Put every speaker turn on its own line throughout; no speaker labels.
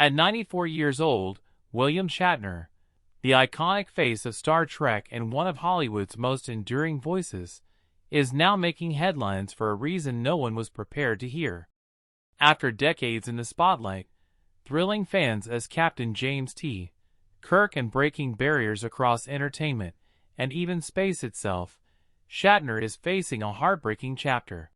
At 94 years old, William Shatner, the iconic face of Star Trek and one of Hollywood's most enduring voices, is now making headlines for a reason no one was prepared to hear. After decades in the spotlight, thrilling fans as Captain James T. Kirk and breaking barriers across entertainment and even space itself, Shatner is facing a heartbreaking chapter.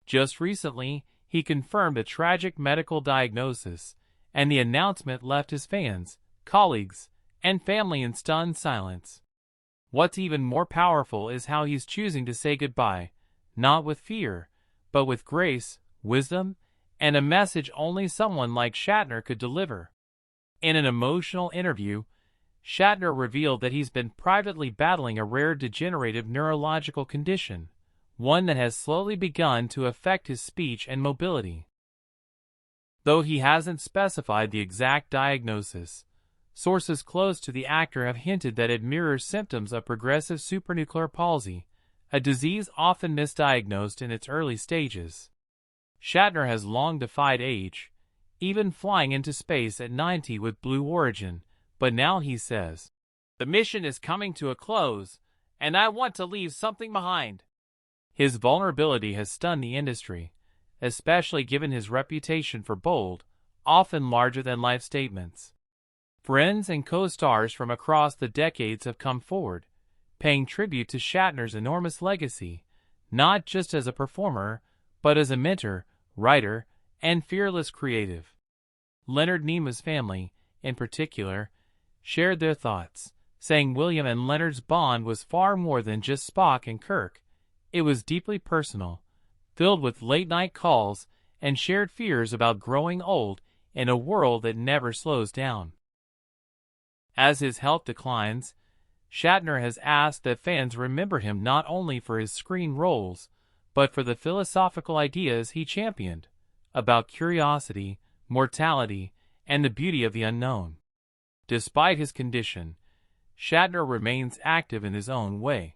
Just recently, he confirmed a tragic medical diagnosis, and the announcement left his fans, colleagues, and family in stunned silence. What's even more powerful is how he's choosing to say goodbye, not with fear, but with grace, wisdom, and a message only someone like Shatner could deliver. In an emotional interview, Shatner revealed that he's been privately battling a rare degenerative neurological condition, one that has slowly begun to affect his speech and mobility. Though he hasn't specified the exact diagnosis, sources close to the actor have hinted that it mirrors symptoms of progressive supranuclear palsy, a disease often misdiagnosed in its early stages. Shatner has long defied age, even flying into space at 90 with Blue Origin, but now he says, "The mission is coming to a close, and I want to leave something behind." His vulnerability has stunned the industry, especially given his reputation for bold, often larger-than-life statements. Friends and co-stars from across the decades have come forward, paying tribute to Shatner's enormous legacy, not just as a performer, but as a mentor, writer, and fearless creative. Leonard Nimoy's family, in particular, shared their thoughts, saying William and Leonard's bond was far more than just Spock and Kirk. It was deeply personal, filled with late-night calls and shared fears about growing old in a world that never slows down. As his health declines, Shatner has asked that fans remember him not only for his screen roles, but for the philosophical ideas he championed about curiosity, mortality, and the beauty of the unknown. Despite his condition, Shatner remains active in his own way.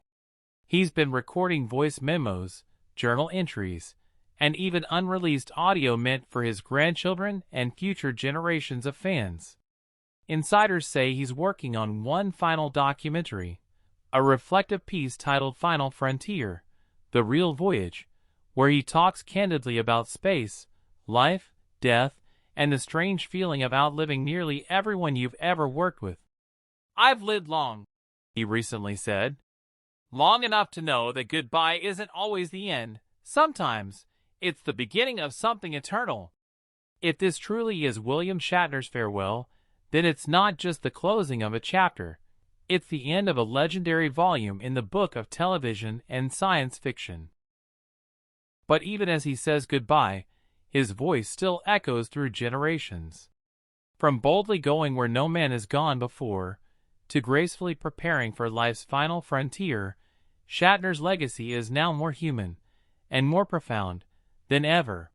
He's been recording voice memos, journal entries, and even unreleased audio meant for his grandchildren and future generations of fans. Insiders say he's working on one final documentary, a reflective piece titled Final Frontier, The Real Voyage, where he talks candidly about space, life, death, and the strange feeling of outliving nearly everyone you've ever worked with. "I've lived long," he recently said. "Long enough to know that goodbye isn't always the end. Sometimes, it's the beginning of something eternal." If this truly is William Shatner's farewell, then it's not just the closing of a chapter. It's the end of a legendary volume in the book of television and science fiction. But even as he says goodbye, his voice still echoes through generations. From boldly going where no man has gone before, to gracefully preparing for life's final frontier, Shatner's legacy is now more human and more profound than ever.